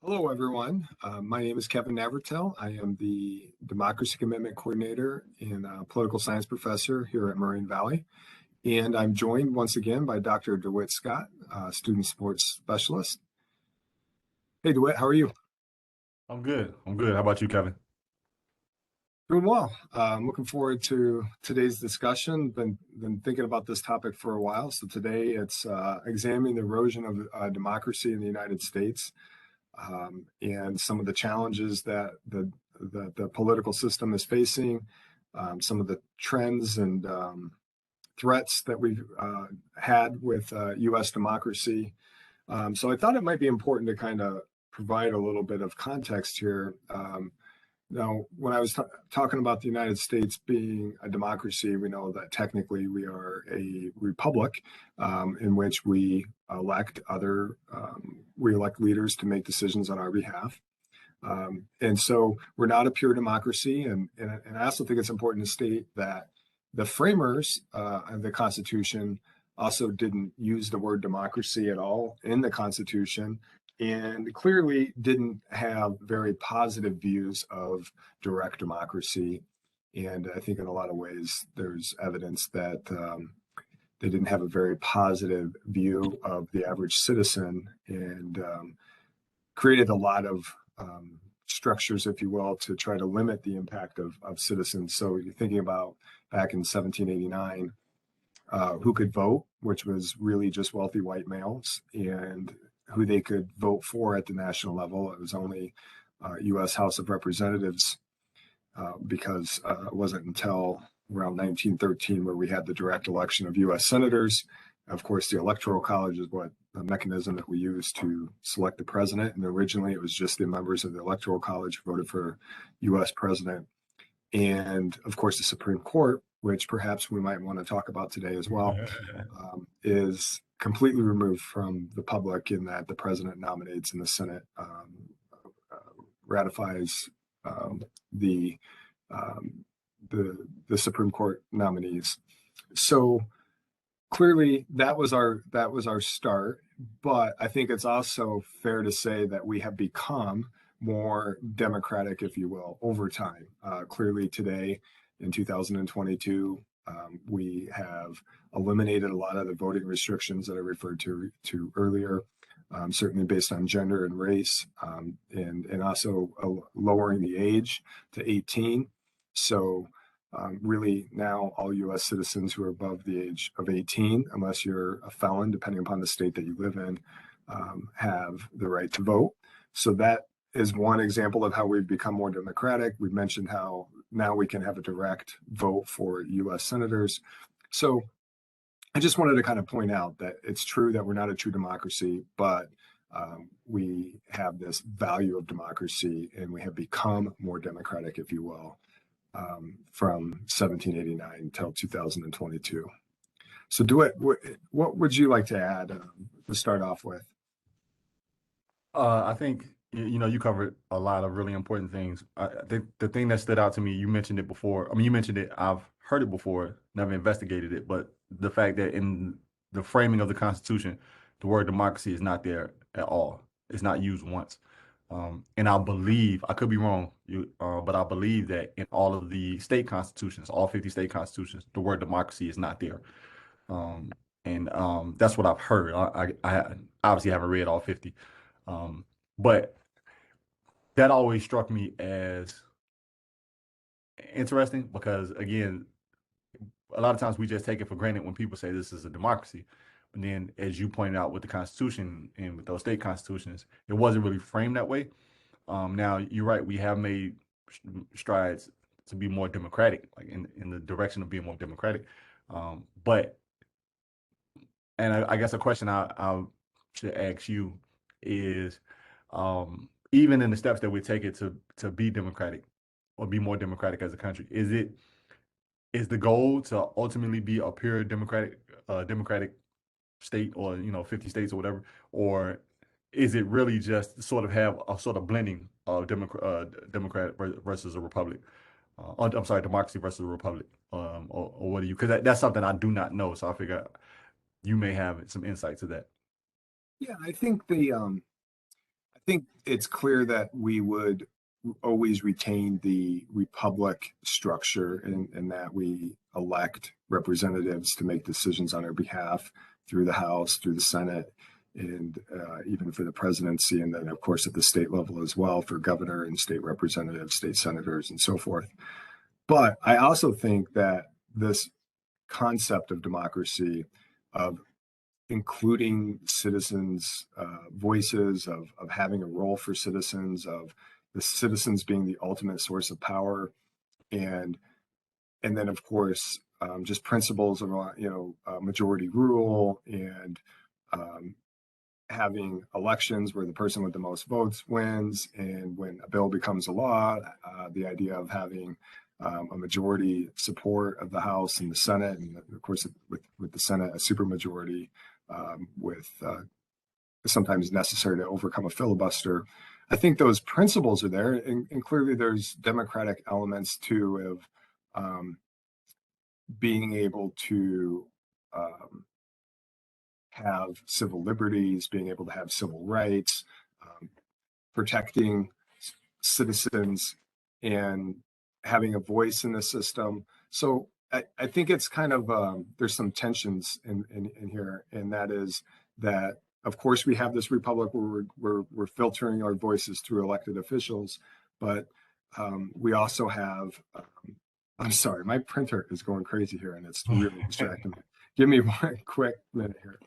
Hello, everyone. My name is Kevin Navratil. I am the Democracy Commitment Coordinator and Political Science Professor here at Moraine Valley. And I'm joined once again by Dr. Dewitt Scott, Student Sports Specialist. Hey, Dewitt, how are you? I'm good. How about you, Kevin? Doing well. I'm looking forward to today's discussion. Been thinking about this topic for a while. So today it's examining the erosion of democracy in the United States. And some of the challenges that the political system is facing, some of the trends and threats that we've had with U.S. democracy. So I thought it might be important to kind of provide a little bit of context here. Now, when I was talking about the United States being a democracy, we know that technically we are a republic in which we elect leaders to make decisions on our behalf. And so we're not a pure democracy. And I also think it's important to state that the framers of the Constitution also didn't use the word democracy at all in the Constitution, and clearly didn't have very positive views of direct democracy. And I think in a lot of ways, there's evidence that they didn't have a very positive view of the average citizen, and created a lot of structures, if you will, to try to limit the impact of citizens. So you're thinking about back in 1789, who could vote, which was really just wealthy white males, and who they could vote for at the national level. It was only U.S. House of Representatives, because it wasn't until around 1913 where we had the direct election of U.S. senators. Of course, the Electoral College is what the mechanism that we use to select the president. And originally it was just the members of the Electoral College who voted for U.S. president. And of course, the Supreme Court, which perhaps we might want to talk about today as well, is completely removed from the public in that the president nominates and the Senate ratifies the Supreme Court nominees. So clearly that was our start, but I think it's also fair to say that we have become more democratic, if you will, over time. Clearly today in 2022, we have eliminated a lot of the voting restrictions that I referred to earlier, certainly based on gender and race, and also lowering the age to 18. So really now all U.S. citizens who are above the age of 18, unless you're a felon, depending upon the state that you live in, have the right to vote. So that is one example of how we've become more democratic. We've mentioned how now we can have a direct vote for U.S. senators. So I just wanted to kind of point out that it's true that we're not a true democracy, but we have this value of democracy, and we have become more democratic, if you will, from 1789 until 2022. So Dewitt, what would you like to add to start off with? I think you covered a lot of really important things. I think the thing that stood out to me, you mentioned it before. I mean, you mentioned it. I've heard it before, never investigated it, but the fact that in the framing of the Constitution, the word democracy is not there at all. It's not used once. And I believe, I could be wrong, but I believe that in all of the state constitutions, all 50 state constitutions, the word democracy is not there. And that's what I've heard. I obviously haven't read all 50. But that always struck me as interesting because, again, a lot of times we just take it for granted when people say this is a democracy. But then, as you pointed out with the Constitution and with those state constitutions, it wasn't really framed that way. Now, you're right. We have made strides to be more democratic, like in the direction of being more democratic. But I guess a question I should ask you is, even in the steps that we take it to be democratic or be more democratic as a country, is the goal to ultimately be a pure democratic state, or 50 states or whatever, or is it really just sort of have a sort of blending of democratic versus a republic? I'm sorry, democracy versus a republic, or what do you? Because that's something I do not know, so I figure you may have some insight to that. Yeah, I think it's clear that we would always retain the republic structure in that we elect representatives to make decisions on our behalf through the House, through the Senate, and even for the presidency, and then of course at the state level as well for governor and state representatives, state senators, and so forth. But I also think that this concept of democracy, of including citizens' voices, of having a role for citizens, of the citizens being the ultimate source of power, and and then of course just principles of majority rule and um, having elections where the person with the most votes wins, and when a bill becomes a law, the idea of having a majority support of the House and the Senate, and of course with the Senate a supermajority, with sometimes necessary to overcome a filibuster. I think those principles are there, and clearly there's democratic elements too of being able to um, have civil liberties, being able to have civil rights, protecting citizens, and having a voice in the system. So I think it's kind of there's some tensions in here, and that is that of course we have this republic where we're filtering our voices through elected officials, but we also have. I'm sorry, my printer is going crazy here, and it's really distracting me. Give me one quick minute here.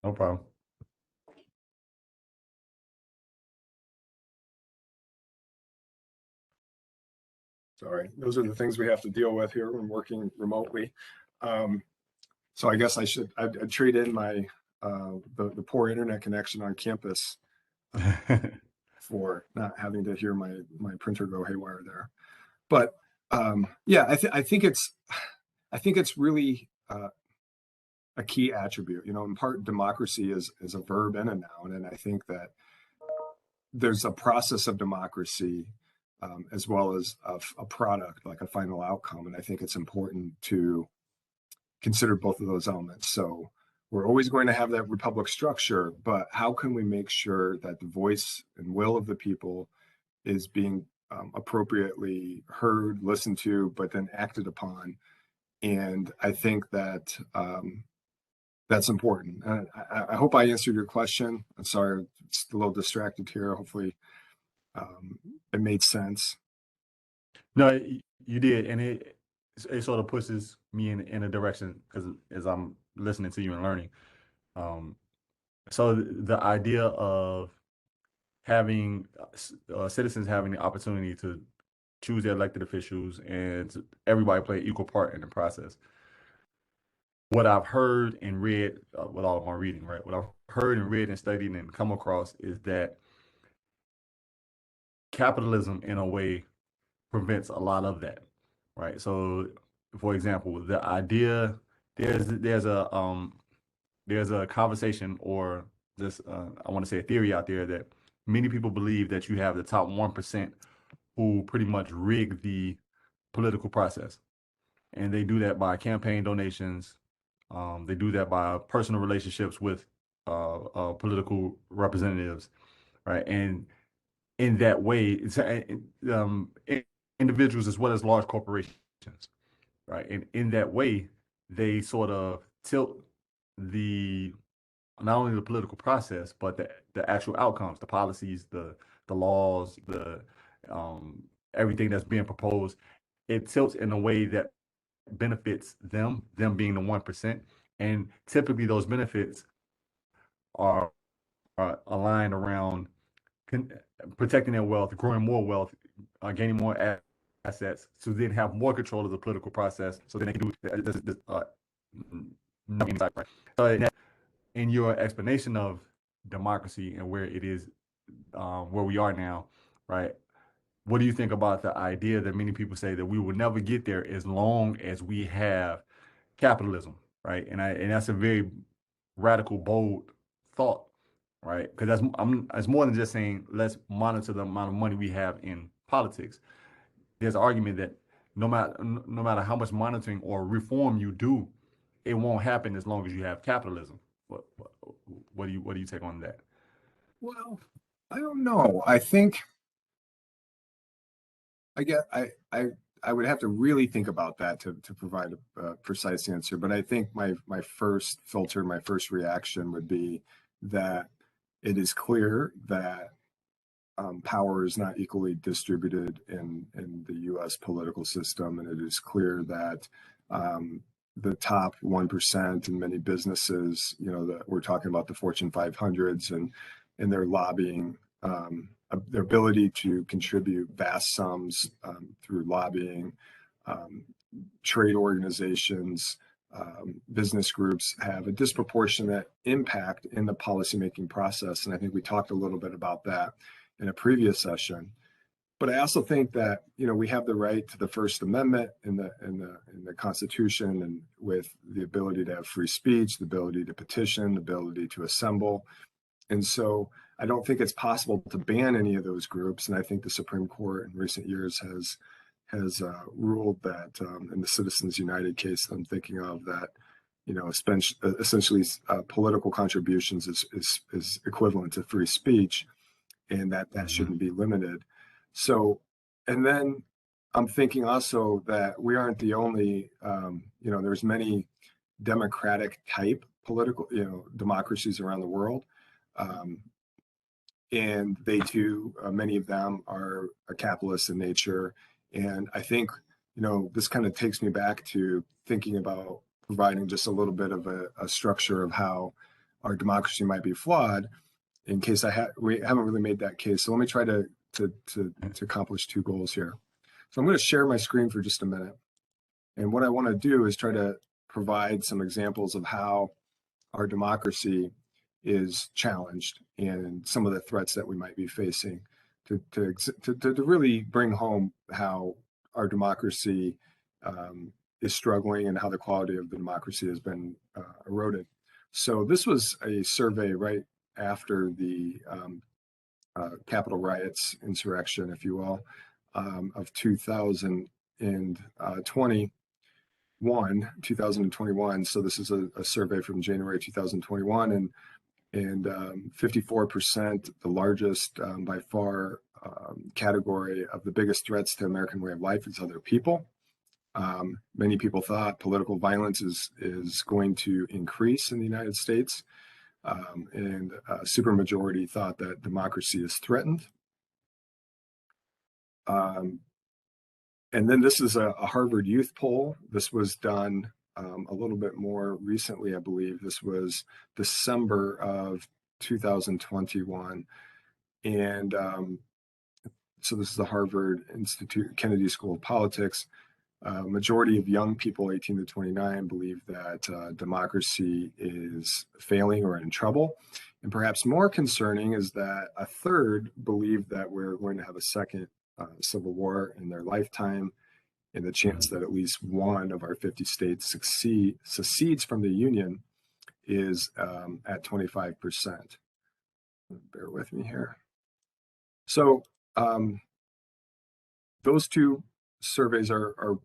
No problem. Sorry, those are the things we have to deal with here when working remotely. So I guess I'd trade in my the poor internet connection on campus for not having to hear my printer go haywire there. But yeah, I think it's really a key attribute. You know, in part, democracy is a verb and a noun, and I think that there's a process of democracy as well as a product, like a final outcome. And I think it's important to consider both of those elements. So we're always going to have that republic structure, but how can we make sure that the voice and will of the people is being appropriately heard, listened to, but then acted upon? And I think that that's important. I hope I answered your question. I'm sorry, it's a little distracted here. Hopefully it made sense. No, you did, and it sort of pushes me in a direction because as I'm listening to you and learning. Um, so the idea of having citizens having the opportunity to choose their elected officials and everybody play an equal part in the process. What I've heard and read, with all of my reading, right? What I've heard and read and studied and come across is that capitalism, in a way, prevents a lot of that, right? So, for example, the idea there's a conversation or this I want to say a theory out there that many people believe that you have the top 1% who pretty much rig the political process, and they do that by campaign donations. They do that by personal relationships with political representatives, right? And in that way, it's individuals as well as large corporations, right? And in that way, they sort of tilt the not only the political process, but the actual outcomes, the policies, the laws, the everything that's being proposed. It tilts in a way that benefits them being the 1%, and typically those benefits are, aligned around con- protecting their wealth, growing more wealth, gaining more assets, to then have more control of the political process, so then they can do this, nothing inside, right? So in your explanation of democracy and where it is, where we are now, right? What do you think about the idea that many people say that we will never get there as long as we have capitalism, right? And that's a very radical, bold thought, right? Because it's more than just saying let's monitor the amount of money we have in politics. There's an argument that no matter how much monitoring or reform you do, it won't happen as long as you have capitalism. What do you take on that? Well, I don't know. I think I get I would have to really think about that to provide a precise answer. But I think my first filter, my first reaction would be that it is clear that power is not equally distributed in the U.S. political system, and it is clear that the top 1% in many businesses, that we're talking about the Fortune 500s and their lobbying, their ability to contribute vast sums through lobbying, um, trade organizations, business groups have a disproportionate impact in the policymaking process. And I think we talked a little bit about that in a previous session. But I also think that we have the right to the First Amendment in the Constitution, and with the ability to have free speech, the ability to petition, the ability to assemble. And so I don't think it's possible to ban any of those groups. And I think the Supreme Court in recent years has ruled that in the Citizens United case that I'm thinking of, that essentially political contributions is equivalent to free speech, and that shouldn't be limited. So, and then I'm thinking also that we aren't the only, there's many democratic type political, democracies around the world. And they too, many of them are capitalist in nature. And I think, this kind of takes me back to thinking about providing just a little bit of a structure of how our democracy might be flawed, in case we haven't really made that case. So let me try to accomplish two goals here. So I'm going to share my screen for just a minute. And what I want to do is try to provide some examples of how our democracy is challenged and some of the threats that we might be facing, to really bring home how our democracy is struggling and how the quality of the democracy has been eroded. So this was a survey right after the Capitol riots, insurrection, if you will, of 2021. So this is a survey from January 2021, and 54%, the largest by far category of the biggest threats to American way of life is other people. Many people thought political violence is going to increase in the United States, and a supermajority thought that democracy is threatened. And then this is a Harvard Youth poll. This was done a little bit more recently, I believe. This was December of 2021. And so this is the Harvard Institute, Kennedy School of Politics. Majority of young people 18 to 29 believe that democracy is failing or in trouble. And perhaps more concerning is that a third believe that we're going to have a second civil war in their lifetime, and the chance that at least one of our 50 states secedes from the Union is at 25%. Bear with me here. So those two surveys are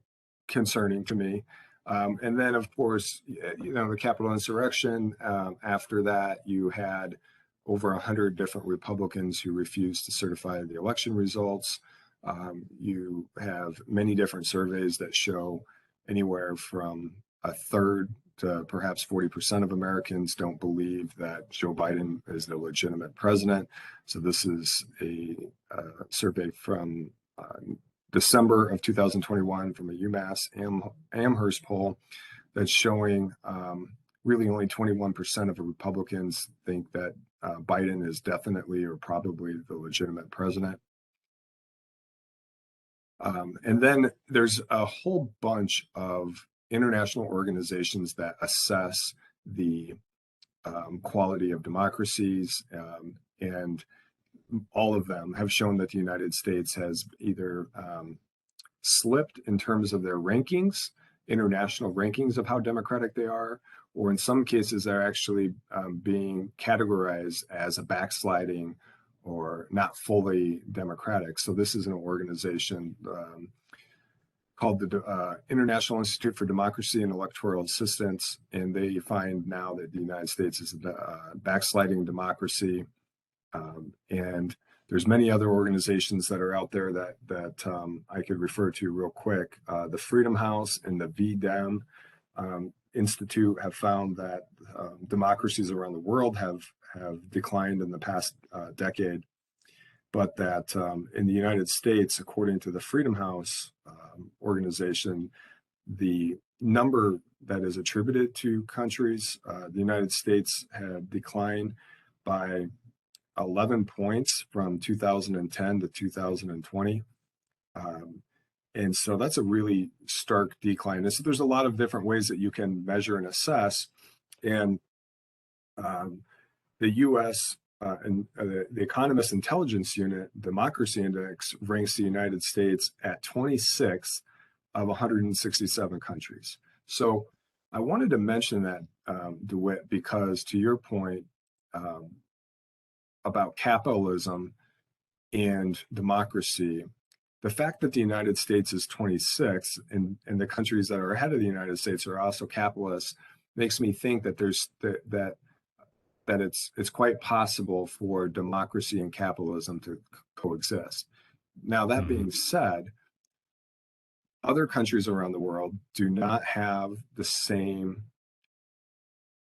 concerning to me. And then, of course, the Capitol insurrection. After that, you had over 100 different Republicans who refused to certify the election results. You have many different surveys that show anywhere from a third to perhaps 40% of Americans don't believe that Joe Biden is the legitimate president. So this is a survey from December of 2021 from a UMass Amherst poll that's showing really only 21% of Republicans think that Biden is definitely or probably the legitimate president. And then there's a whole bunch of international organizations that assess the quality of democracies, and all of them have shown that the United States has either slipped in terms of their rankings, international rankings of how democratic they are, or in some cases they're actually being categorized as a backsliding or not fully democratic. So this is an organization called the International Institute for Democracy and Electoral Assistance, and they find now that the United States is a backsliding democracy. And there's many other organizations that are out there that I could refer to real quick. The Freedom House and the VDEM Institute have found that democracies around the world have declined in the past decade, but that in the United States, according to the Freedom House organization, the number that is attributed to countries, the United States had declined by 11 points from 2010 to 2020. And so that's a really stark decline. And so there's a lot of different ways that you can measure and assess. And the US and the Economist Intelligence Unit Democracy Index ranks the United States at 26 of 167 countries. So I wanted to mention that, Dewitt, because to your point about capitalism and democracy, the fact that the United States is 26 and the countries that are ahead of the United States are also capitalists makes me think that it's quite possible for democracy and capitalism to coexist. Now, that being said, other countries around the world do not have the same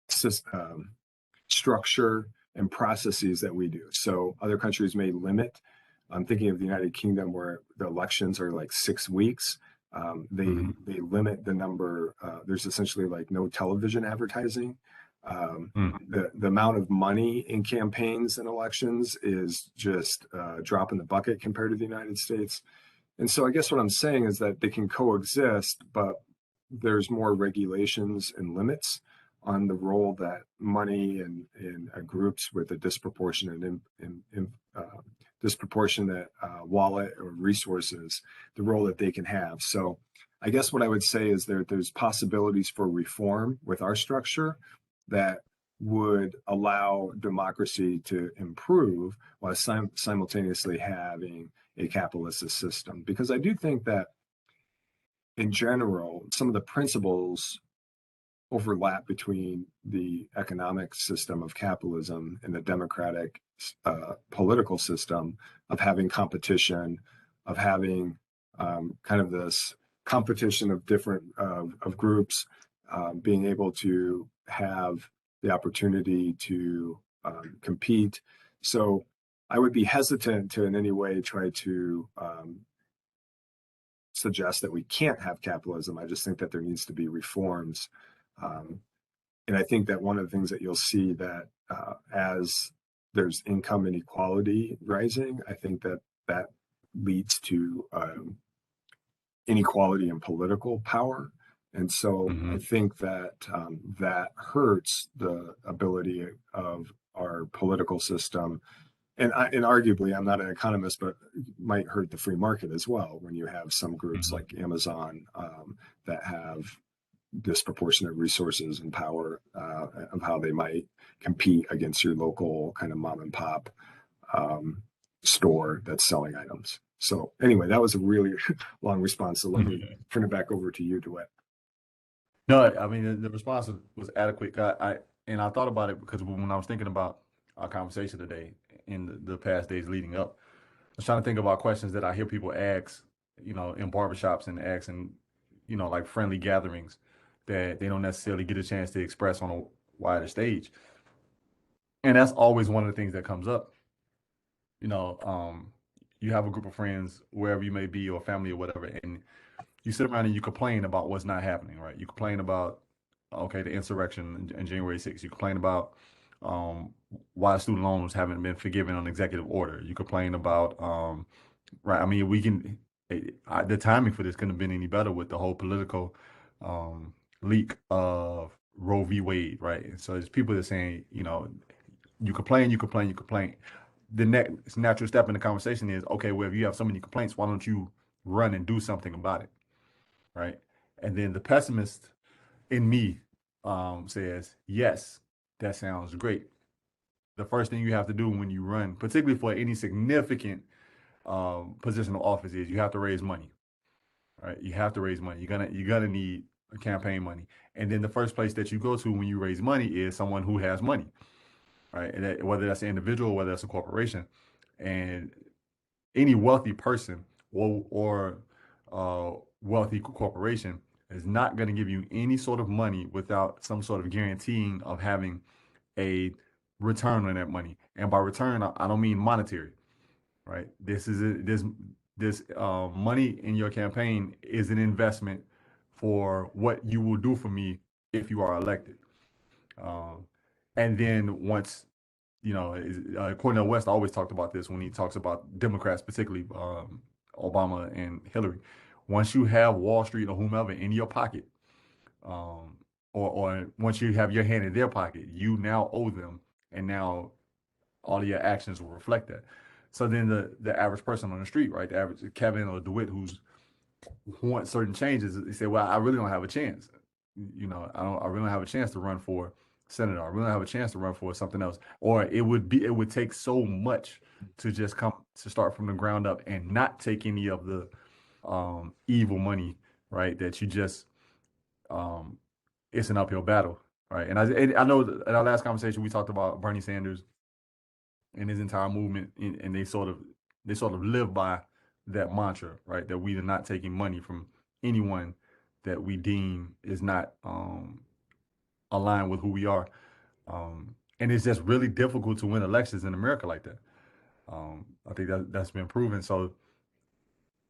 system, structure and processes that we do. So other countries may limit. I'm thinking of the United Kingdom, where the elections are like 6 weeks. They limit the number. There's essentially like no television advertising. The amount of money in campaigns and elections is just a drop in the bucket compared to the United States. And so I guess what I'm saying is that they can coexist, but there's more regulations and limits on the role that money and groups with a disproportionate wallet or resources, the role that they can have. So I guess what I would say is there's possibilities for reform with our structure that would allow democracy to improve while simultaneously having a capitalist system. Because I do think that in general, some of the principles overlap between the economic system of capitalism and the democratic political system of having competition, of having kind of this competition of different of groups, being able to have the opportunity to compete. So I would be hesitant to in any way try to suggest that we can't have capitalism. I just think that there needs to be reforms. And I think that one of the things that you'll see that as there's income inequality rising, I think that leads to inequality in political power. And so I think that that hurts the ability of our political system. And arguably, I'm not an economist, but might hurt the free market as well when you have some groups like Amazon that have disproportionate resources and power of how they might compete against your local kind of mom and pop store that's selling items. So anyway, that was a really long response. So let me turn it back over to you, Dewitt. No, I mean the response was adequate. I thought about it because when I was thinking about our conversation today in the past days leading up, I was trying to think about questions that I hear people ask, in barbershops and asking, like friendly gatherings that they don't necessarily get a chance to express on a wider stage. And that's always one of the things that comes up. You have a group of friends wherever you may be or family or whatever, and you sit around and you complain about what's not happening, right? You complain about, okay, the insurrection in January 6th. You complain about why student loans haven't been forgiven on executive order. You complain about, right? I mean, the timing for this couldn't have been any better with the whole political leak of Roe v. Wade, right? And so there's people that are saying, you complain. The next natural step in the conversation is, okay, well, if you have so many complaints, why don't you run and do something about it, right? And then the pessimist in me says, yes, that sounds great. The first thing you have to do when you run, particularly for any significant position of office, is you have to raise money, right? You have to raise money. You're gonna need campaign money, and then the first place that you go to when you raise money is someone who has money, right? And that, whether that's an individual, whether that's a corporation, and any wealthy person or wealthy corporation is not going to give you any sort of money without some sort of guaranteeing of having a return on that money. And by return, I don't mean monetary, right? This money in your campaign is an investment for what you will do for me if you are elected. Um, and then once Cornel West always talked about this when he talks about Democrats, particularly Obama and Hillary. Once you have Wall Street or whomever in your pocket, um, or once you have your hand in their pocket, you now owe them, and now all of your actions will reflect that. So then the average person on the street, right, the average Kevin or Dewitt, who wants certain changes, they say, "Well, I really don't have a chance. I really don't have a chance to run for senator. I really don't have a chance to run for something else. Or it would take so much to just come to start from the ground up and not take any of the evil money, right? That you just um, it's an uphill battle, right? And I know in our last conversation we talked about Bernie Sanders and his entire movement, and they sort of live by that mantra, right? That we are not taking money from anyone that we deem is not aligned with who we are. And it's just really difficult to win elections in America like that. I think that's been proven. So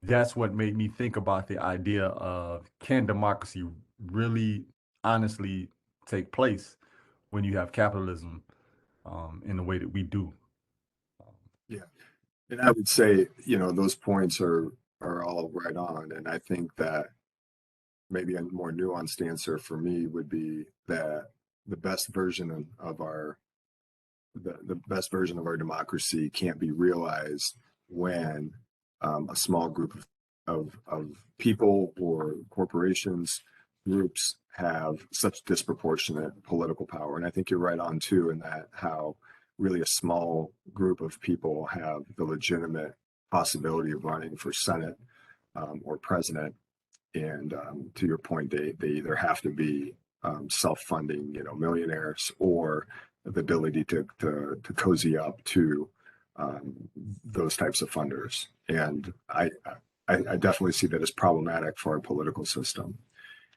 that's what made me think about the idea of, can democracy really honestly take place when you have capitalism in the way that we do? Yeah. And I would say, those points are all right on. And I think that maybe a more nuanced answer for me would be that the best version of our the best version of our democracy can't be realized when a small group of people or corporations, groups have such disproportionate political power. And I think you're right on too, in that how really a small group of people have the legitimate possibility of running for Senate or president. And to your point, they either have to be self-funding, millionaires, or the ability to cozy up to those types of funders. And I definitely see that as problematic for our political system.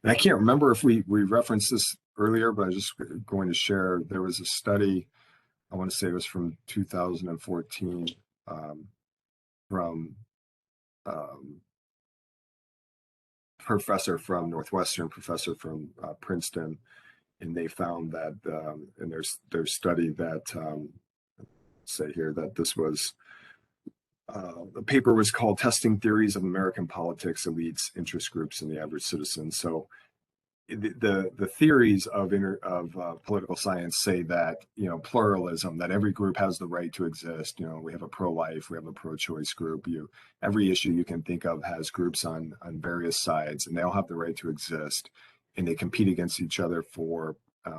And I can't remember if we referenced this earlier, but I was just going to share, there was a study, I want to say it was from 2014, from um, professor from Northwestern, professor from Princeton, and they found that in their study that say here that this was the paper was called "Testing Theories of American Politics, Elites, Interest Groups, and the Average Citizen." So the theories of political science say that pluralism, that every group has the right to exist. We have a pro-life, we have a pro-choice group. Every issue you can think of has groups on various sides, and they all have the right to exist, and they compete against each other for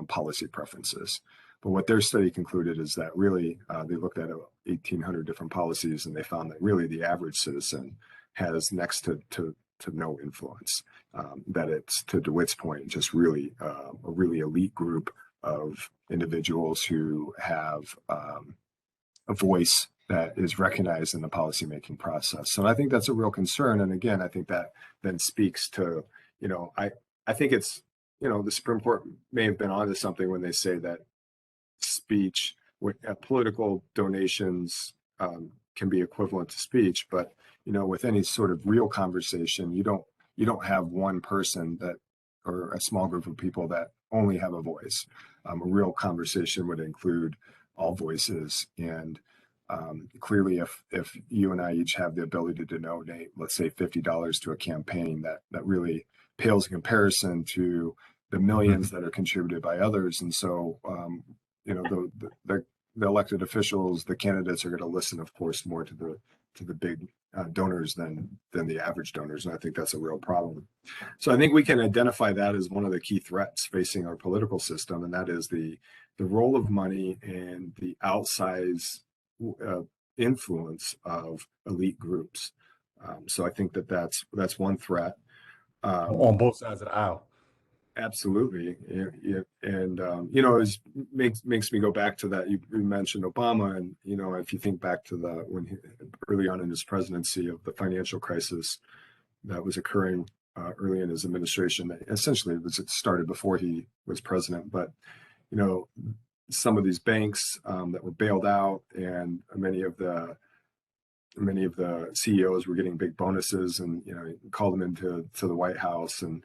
policy preferences. But what their study concluded is that really they looked at 1,800 different policies, and they found that really the average citizen has next to no influence. That it's, to Dewitt's point, just really a really elite group of individuals who have a voice that is recognized in the policymaking process. So I think that's a real concern. And again, I think that then speaks to, I think it's, the Supreme Court may have been onto something when they say that speech, political donations can be equivalent to speech, but with any sort of real conversation, you don't have one person that, or a small group of people that only have a voice. A real conversation would include all voices, and clearly, if you and I each have the ability to donate, let's say $50 to a campaign, that really pales in comparison to the millions that are contributed by others. And so, the elected officials, the candidates, are going to listen, of course, more to the big donors than the average donors, and I think that's a real problem. So I think we can identify that as one of the key threats facing our political system, and that is the role of money and the outsized influence of elite groups. So I think that's one threat. On both sides of the aisle. Absolutely. And it makes me go back to that. You mentioned Obama, and if you think back to the when he, early on in his presidency of the financial crisis that was occurring early in his administration, that essentially it started before he was president. But you know, some of these banks that were bailed out, and many of the CEOs were getting big bonuses, and he called them into the White House, and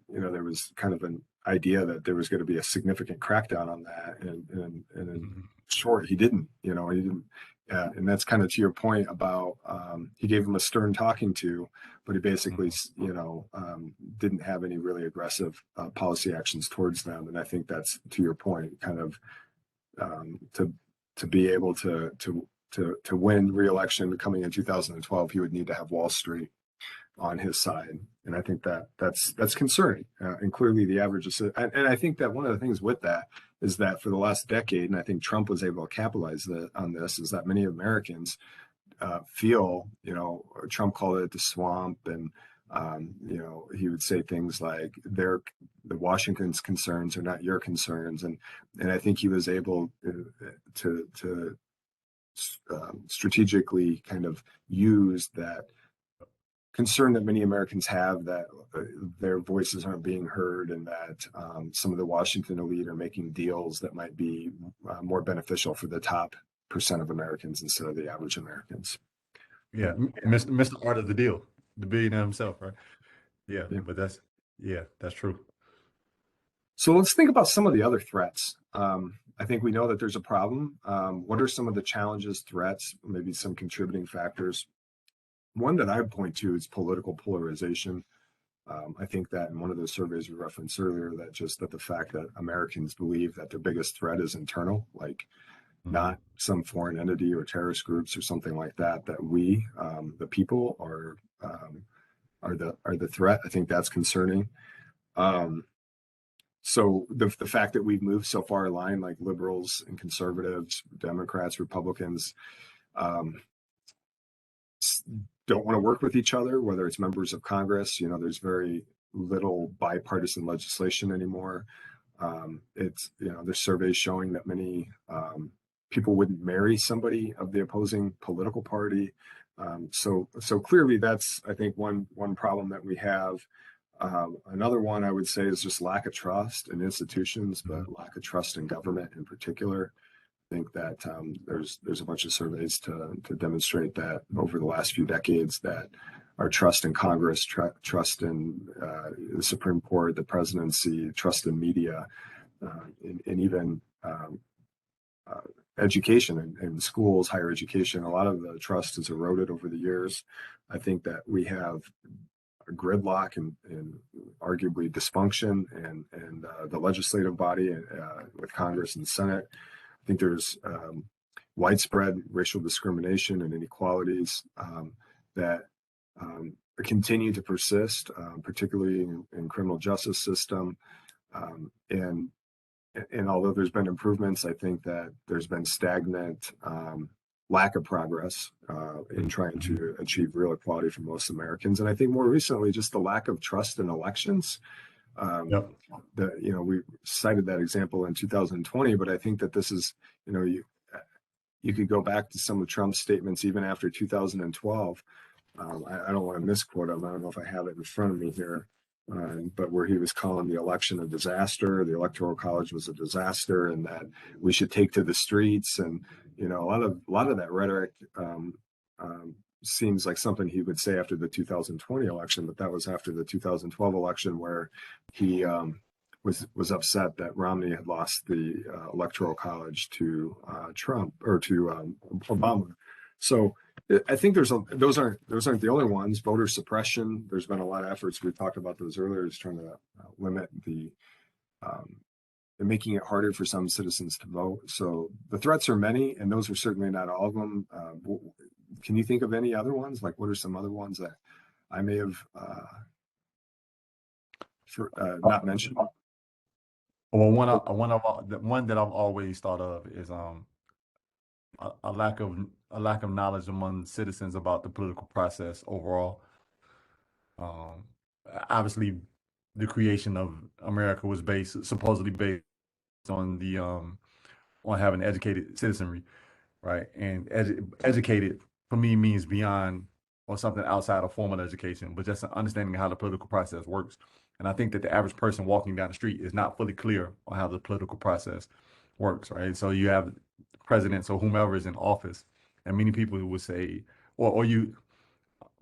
there was kind of an idea that there was going to be a significant crackdown on that, and in Mhm. short, he didn't. He didn't. And that's kind of to your point about he gave him a stern talking to, but he basically, Mhm. didn't have any really aggressive policy actions towards them. And I think that's to your point, kind of to be able to win re-election coming in 2012, he would need to have Wall Street on his side, and I think that's concerning. And clearly, the average is, and I think that one of the things with that is that for the last decade, and I think Trump was able to capitalize on this, is that many Americans feel, Trump called it the swamp, and he would say things like the Washington's concerns are not your concerns, and I think he was able to strategically kind of use that concern that many Americans have that their voices aren't being heard, and that some of the Washington elite are making deals that might be more beneficial for the top percent of Americans instead of the average Americans. Yeah, Yeah. Mr. Art of the Deal, the billionaire himself, right? Yeah, Yeah. but that's true. So let's think about some of the other threats. I think we know that there's a problem. What are some of the challenges, threats, maybe some contributing factors? One that I would point to is political polarization. I think that in one of those surveys we referenced earlier, that the fact that Americans believe that their biggest threat is internal, like Mhm. not some foreign entity or terrorist groups or something like that, that we, the people, are the threat. I think that's concerning. Um, so the fact that we've moved so far aligned, like liberals and conservatives, Democrats, Republicans, um, don't want to work with each other, whether it's members of Congress. There's very little bipartisan legislation anymore. There's surveys showing that many people wouldn't marry somebody of the opposing political party. So clearly, that's, I think, one problem that we have. Another one I would say is just lack of trust in institutions, Mhm. but lack of trust in government in particular. I think that there's a bunch of surveys to demonstrate that over the last few decades that our trust in Congress, trust in the Supreme Court, the presidency, trust in media, and even uh, education and schools, higher education, a lot of the trust is eroded over the years. I think that we have a gridlock and arguably dysfunction and the legislative body with Congress and the Senate. I think there's widespread racial discrimination and inequalities that continue to persist, particularly in criminal justice system. And although there's been improvements, I think that there's been stagnant lack of progress in trying Mhm. to achieve real equality for most Americans. And I think more recently, just the lack of trust in elections. Um, Yep. we cited that example in 2020, but I think that this is, you could go back to some of Trump's statements even after 2012. I don't want to misquote him. I don't know if I have it in front of me here, but where he was calling the election a disaster, the Electoral College was a disaster, and that we should take to the streets. And a lot of that rhetoric seems like something he would say after the 2020 election, but that was after the 2012 election where he was upset that Romney had lost the Electoral College to Trump or to Obama. So I think those aren't the only ones. Voter suppression. There's been a lot of efforts. We talked about those earlier, is trying to limit um, making it harder for some citizens to vote. So the threats are many, and those are certainly not all of them. Can you think of any other ones? Like, what are some other ones that I may have not mentioned? Well, the one that I've always thought of is a lack of knowledge among citizens about the political process overall. Um, Obviously, the creation of America was supposedly based on on having educated citizenry, right? And educated for me means beyond or something outside of formal education, but just understanding how the political process works. And I think that the average person walking down the street is not fully clear on how the political process works, right? So you have presidents or whomever is in office, and many people would say, or you,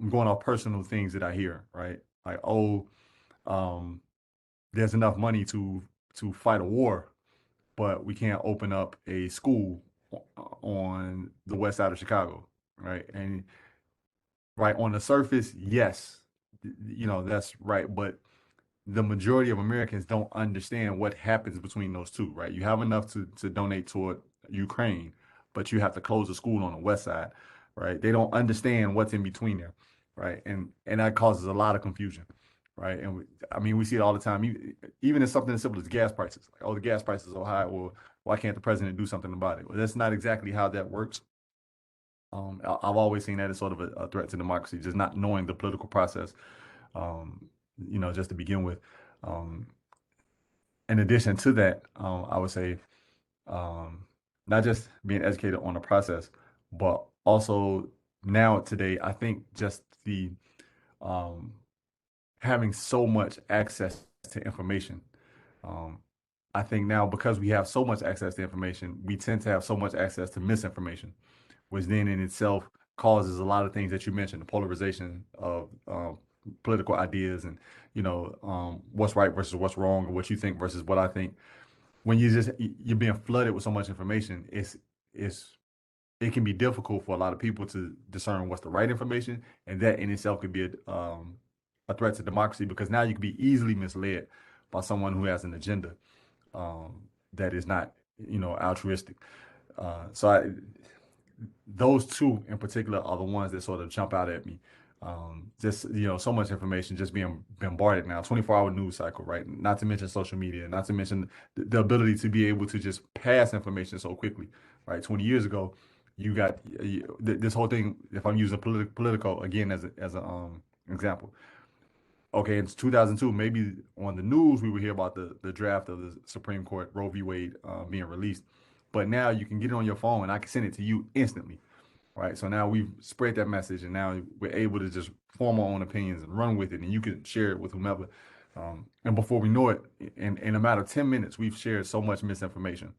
I'm going off personal things that I hear, right? Like, oh, um, there's enough money to fight a war, but we can't open up a school on the west side of Chicago, right? And right on the surface, yes, that's right, but the majority of Americans don't understand what happens between those two, right? You have enough to donate toward Ukraine, but you have to close a school on the west side, right? They don't understand what's in between there, right? And that causes a lot of confusion, right? And I mean, we see it all the time. Even in something as simple as gas prices. Like, oh, the gas prices are high. Well, why can't the president do something about it? Well, that's not exactly how that works. I've always seen that as sort of a threat to democracy, just not knowing the political process, um, just to begin with. Um, in addition to that, I would say um, not just being educated on the process, but also now today, I think just the um, having so much access to information. Um, I think now because we have so much access to information, we tend to have so much access to misinformation, which then in itself causes a lot of things that you mentioned, the polarization of political ideas and what's right versus what's wrong, or what you think versus what I think. When you're being flooded with so much information, it's it can be difficult for a lot of people to discern what's the right information, and that in itself could be a threat to democracy because now you can be easily misled by someone who has an agenda that is not altruistic. So those two in particular are the ones that sort of jump out at me. Just so much information just being bombarded now, 24-hour news cycle, right? Not to mention social media, not to mention the ability to be able to just pass information so quickly, right? 20 years ago, you got this whole thing. If I'm using political again as a example, okay, in 2002, maybe on the news we would hear about the draft of the Supreme Court Roe v. Wade being released, but now you can get it on your phone and I can send it to you instantly, right? So now we've spread that message, and now we're able to just form our own opinions and run with it, and you can share it with whomever. And before we know it, in a matter of 10 minutes, we've shared so much misinformation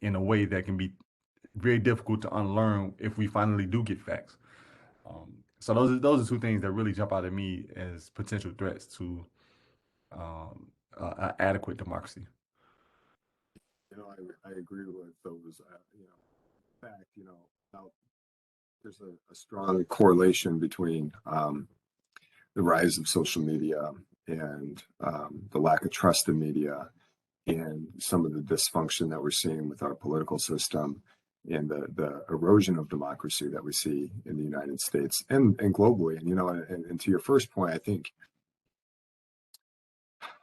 in a way that can be very difficult to unlearn if we finally do get facts. So those are two things that really jump out at me as potential threats to adequate democracy. I agree with those. In fact, now there's a strong correlation between the rise of social media and the lack of trust in media and some of the dysfunction that we're seeing with our political system and the erosion of democracy that we see in the United States and globally. And to your first point,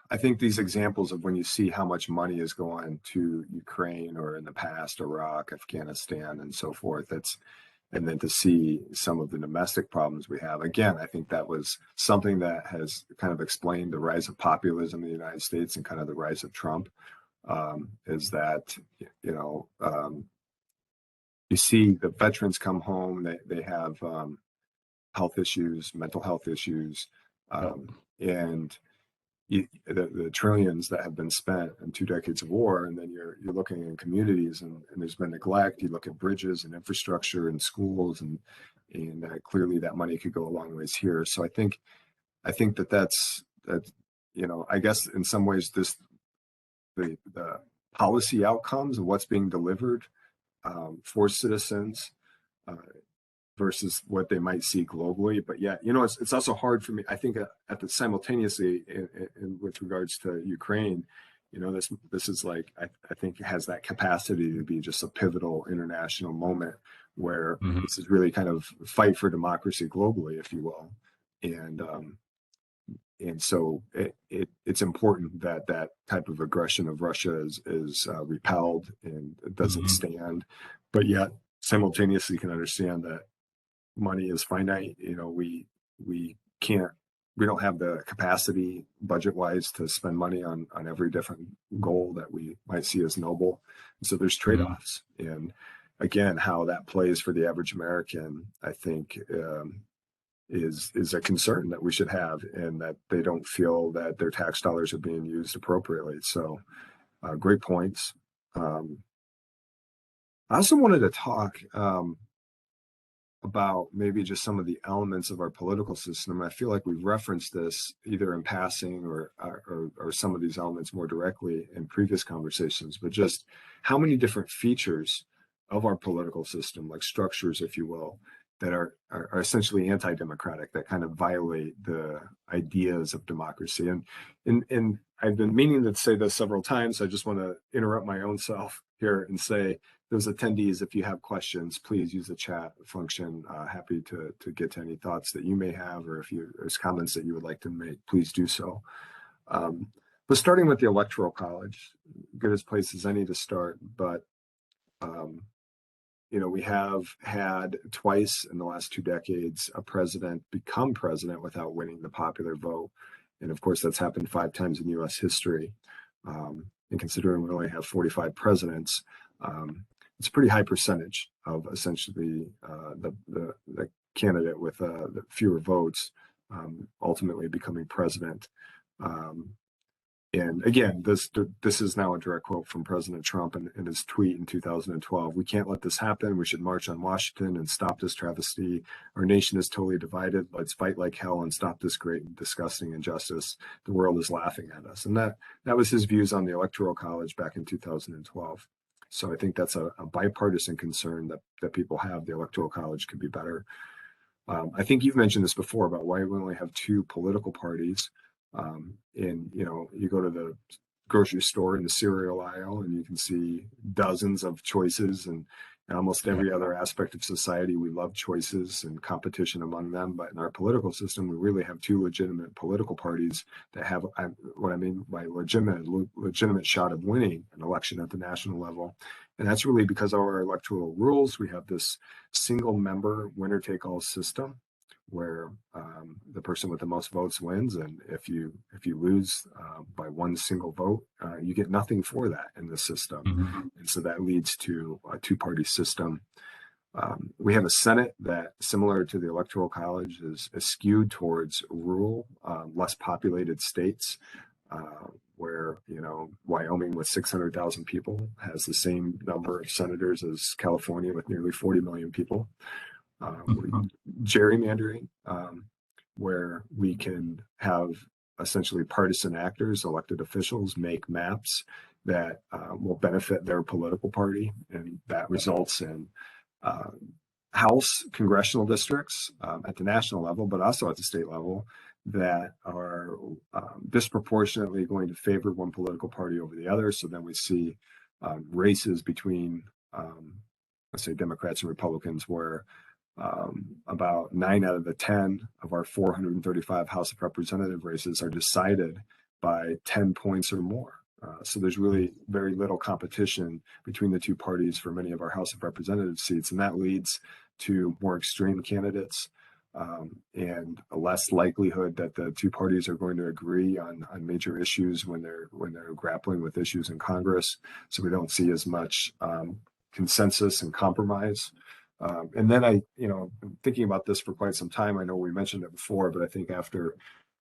I think these examples of when you see how much money is going to Ukraine or in the past Iraq, Afghanistan, and so forth, and then to see some of the domestic problems we have. Again, I think that was something that has kind of explained the rise of populism in the United States and kind of the rise of Trump. Is that you see the veterans come home, they have health issues, mental health issues, and the trillions that have been spent in 2 decades of war, and then you're looking in communities and there's been neglect. You look at bridges and infrastructure and schools, and clearly that money could go a long ways here. So I think that's I guess in some ways the policy outcomes of what's being delivered for citizens versus what they might see globally. But yeah, it's also hard for me. I think at the simultaneously with regards to Ukraine, this is like I think it has that capacity to be just a pivotal international moment where this is really kind of fight for democracy globally, if you will, and so it's important that that type of aggression of Russia is repelled and doesn't stand, but yet simultaneously can understand that money is finite. We can't we don't have the capacity budget-wise to spend money on every different goal that we might see as noble. And so there's trade-offs. And again, how that plays for the average American, I think, is a concern that we should have, and that they don't feel that their tax dollars are being used appropriately. So great points. I also wanted to talk about maybe just some of the elements of our political system. I feel like we've referenced this either in passing or some of these elements more directly in previous conversations, but just how many different features of our political system, like structures, if you will, that are essentially anti-democratic, that kind of violate the ideas of democracy. And I've been meaning to say this several times. I just want to interrupt my own self here and say, those attendees, if you have questions, please use the chat function. Happy to get to any thoughts that you may have, or if there's comments that you would like to make, please do so. But starting with the Electoral College, good as place as any to start. But we have had twice in the last 2 decades a president become president without winning the popular vote. And of course, that's happened 5 times in U.S. history. And considering we only have 45 presidents, it's a pretty high percentage of essentially the candidate with the fewer votes ultimately becoming president. And again, this is now a direct quote from President Trump in his tweet in 2012. "We can't let this happen. We should march on Washington and stop this travesty. Our nation is totally divided. Let's fight like hell and stop this great and disgusting injustice. The world is laughing at us." And that was his views on the Electoral College back in 2012. So I think that's a bipartisan concern that people have. The Electoral College could be better. I think you've mentioned this before about why we only have 2 political parties. And you go to the grocery store in the cereal aisle and you can see dozens of choices, and almost every other aspect of society we love choices and competition among them. But in our political system, we really have 2 legitimate political parties that have what I mean by legitimate shot of winning an election at the national level. And that's really because of our electoral rules. We have this single member winner take all system, where the person with the most votes wins, and if you lose by 1 single vote, you get nothing for that in the system. And so that leads to a 2-party system. We have a Senate that, similar to the Electoral College, is skewed towards rural, less populated states, where Wyoming with 600,000 people has the same number of senators as California with nearly 40 million people. Gerrymandering, where we can have essentially partisan actors, elected officials, make maps that will benefit their political party, and that results in House congressional districts at the national level, but also at the state level, that are disproportionately going to favor one political party over the other. So then we see races between, let's say, Democrats and Republicans, where about 9 out of the 10 of our 435 House of Representative races are decided by 10 points or more. So there's really very little competition between the 2 parties for many of our House of Representative seats, and that leads to more extreme candidates and a less likelihood that the 2 parties are going to agree on major issues when they're grappling with issues in Congress. So we don't see as much consensus and compromise. And then I'm thinking about this for quite some time. I know we mentioned it before, but I think after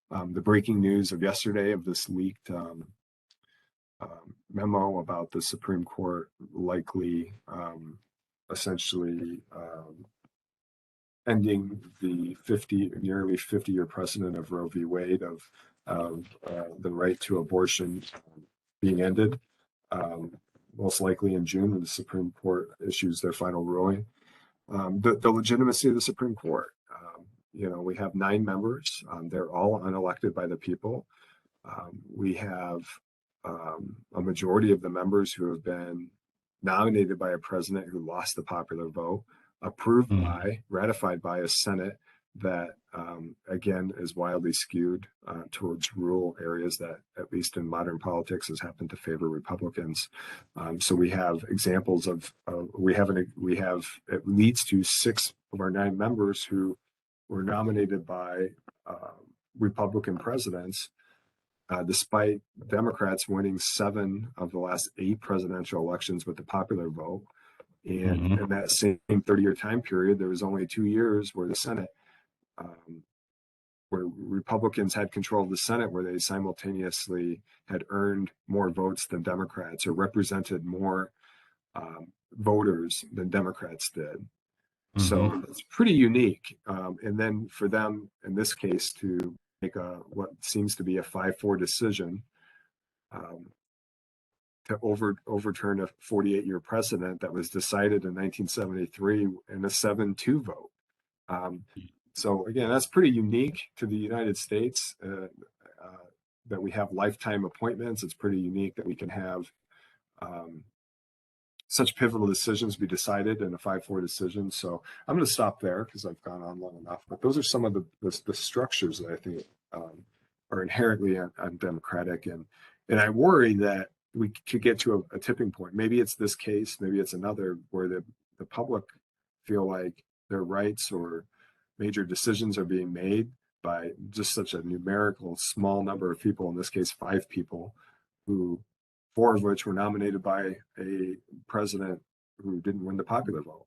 the breaking news of yesterday of this leaked memo about the Supreme Court likely essentially ending the nearly 50-year precedent of Roe v. Wade of the right to abortion being ended, most likely in June when the Supreme Court issues their final ruling. The legitimacy of the Supreme Court. We have 9 members. They're all unelected by the people. We have a majority of the members who have been nominated by a president who lost the popular vote, approved by, ratified by a Senate that, again, is wildly skewed towards rural areas that, at least in modern politics, has happened to favor Republicans. So we have examples of it leads to 6 of our 9 members who were nominated by Republican presidents, despite Democrats winning 7 of the last 8 presidential elections with the popular vote. And in that same 30-year time period, there was only 2 years where the Senate, where Republicans had control of the Senate, where they simultaneously had earned more votes than Democrats or represented more voters than Democrats did. So it's pretty unique. And then for them, in this case, to make what seems to be a 5-4 decision to overturn a 48-year precedent that was decided in 1973 in a 7-2 vote. So again, that's pretty unique to the United States, that we have lifetime appointments. It's pretty unique that we can have such pivotal decisions be decided in a 5-4 decision. So I'm going to stop there because I've gone on long enough. But those are some of the structures that I think are inherently undemocratic, and I worry that we could get to a tipping point. Maybe it's this case, maybe it's another, where the public feel like their rights or major decisions are being made by just such a numerical small number of people, in this case 5 people, who 4 of which were nominated by a president who didn't win the popular vote.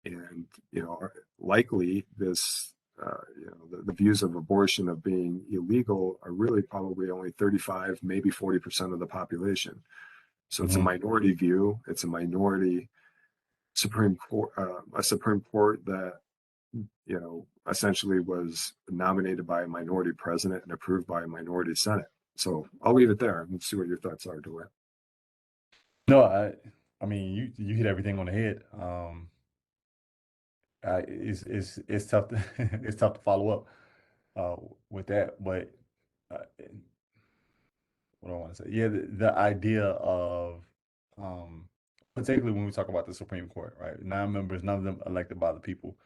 And, likely this, the views of abortion of being illegal are really probably only 35, maybe 40% of the population. So it's a minority view. It's a minority Supreme Court, a Supreme Court that, essentially was nominated by a minority president and approved by a minority Senate. So I'll leave it there and see what your thoughts are, Dewitt. No, I mean, you hit everything on the head. It's tough to it's tough to follow up with that, but what do I want to say? Yeah, the idea of particularly when we talk about the Supreme Court, right? 9 members, none of them elected by the people,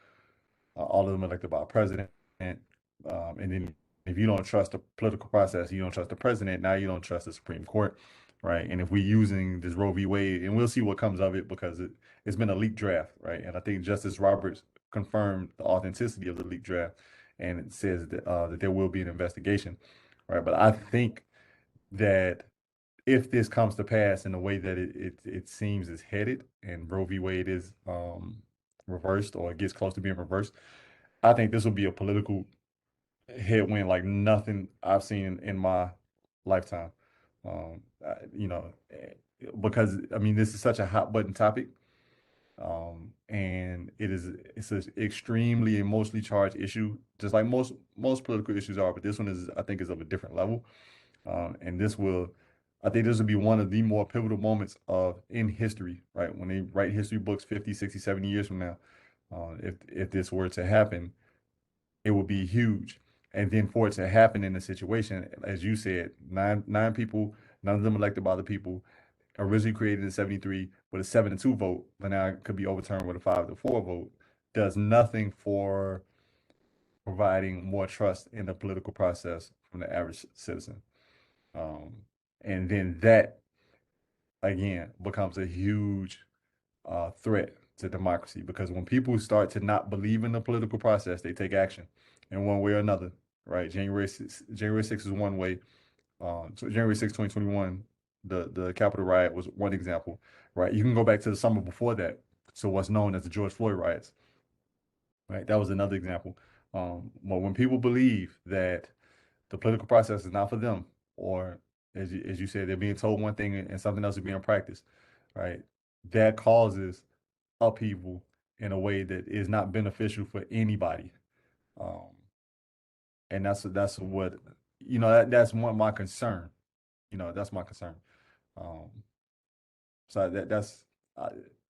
all of them elected by a president, and then if you don't trust the political process, you don't trust the president. Now you don't trust the Supreme Court, right? And if we're using this Roe v. Wade, and we'll see what comes of it, because it's been a leaked draft, right? And I think Justice Roberts confirmed the authenticity of the leaked draft, and it says that there will be an investigation, right? But I think that if this comes to pass in the way that it seems is headed, and Roe v. Wade is reversed, or it gets close to being reversed, I think this will be a political headwind like nothing I've seen in my lifetime. Because I mean, this is such a hot button topic, and it's an extremely emotionally charged issue, just like most political issues are. But this one I think, is of a different level, and I think this will be one of the more pivotal moments in history, right? When they write history books 50, 60, 70 years from now, if this were to happen, it would be huge. And then for it to happen in a situation, as you said, nine people, none of them elected by the people, originally created in 73 with a 7-2 vote, but now it could be overturned with a 5-4 vote, does nothing for providing more trust in the political process from the average citizen. And then that, again, becomes a huge threat to democracy, because when people start to not believe in the political process, they take action in one way or another, right? January 6th is one way. So January 6th, 2021, the Capitol riot was one example, right? You can go back to the summer before that, so what's known as the George Floyd riots, right? That was another example. But when people believe that the political process is not for them, or as you said, they're being told one thing and something else is being practiced, right? That causes upheaval in a way that is not beneficial for anybody. And that's what, that's my concern. That's my concern. So that's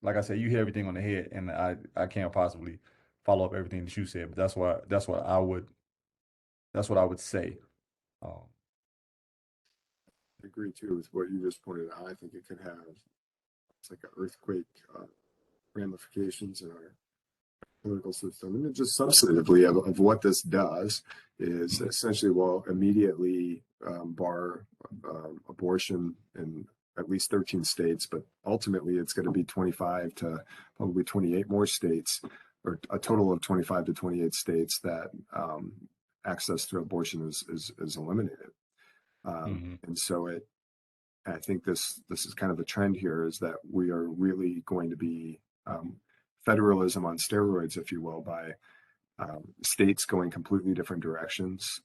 like I said, you hit everything on the head, and I can't possibly follow up everything that you said, but that's what I would say. I agree too with what you just pointed out. I think it could have, it's like an earthquake ramifications in our political system. And just substantively of what this does is essentially will immediately bar abortion in at least 13 states, but ultimately it's going to be 25 to probably 28 more states, or a total of 25 to 28 states that access to abortion is eliminated. And so I think this is kind of a trend here, is that we are really going to be federalism on steroids, if you will, by states going completely different directions.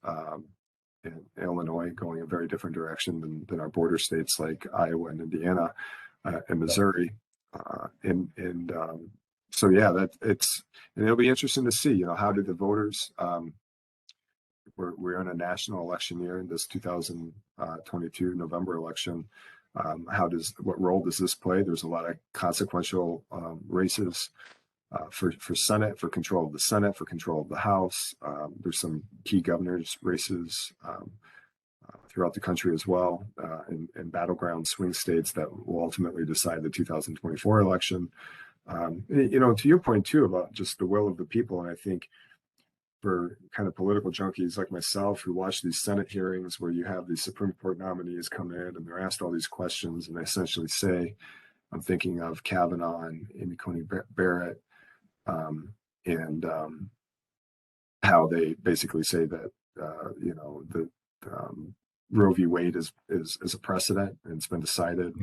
And Illinois going a very different direction than our border states like Iowa and Indiana and Missouri. So yeah, and it'll be interesting to see, how do the voters, we're in a national election year in this 2022 November election. What role does this play? There's a lot of consequential races for Senate, for control of the Senate, for control of the House. There's some key governors races throughout the country as well, in battleground swing states that will ultimately decide the 2024 election. To your point too about just the will of the people, and I think for kind of political junkies like myself who watch these Senate hearings where you have these Supreme Court nominees come in and they're asked all these questions and they essentially say, I'm thinking of Kavanaugh and Amy Coney Barrett, and how they basically say that the Roe v. Wade is a precedent and it's been decided,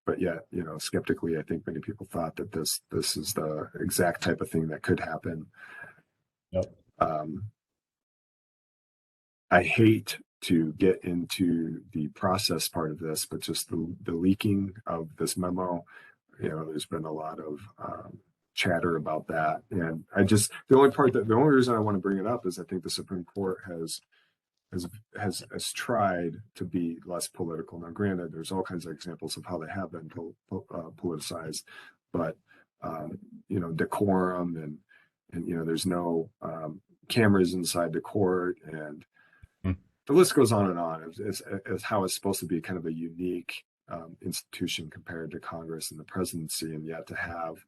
but yet, skeptically, I think many people thought that this is the exact type of thing that could happen. Yep. I hate to get into the process part of this, but just the leaking of this memo, there's been a lot of chatter about that. And the only reason I want to bring it up is I think the Supreme Court has tried to be less political. Now, granted, there's all kinds of examples of how they have been politicized, but decorum and there's no cameras inside the court, and the list goes on and on. As how it's supposed to be kind of a unique institution compared to Congress and the presidency, and yet to have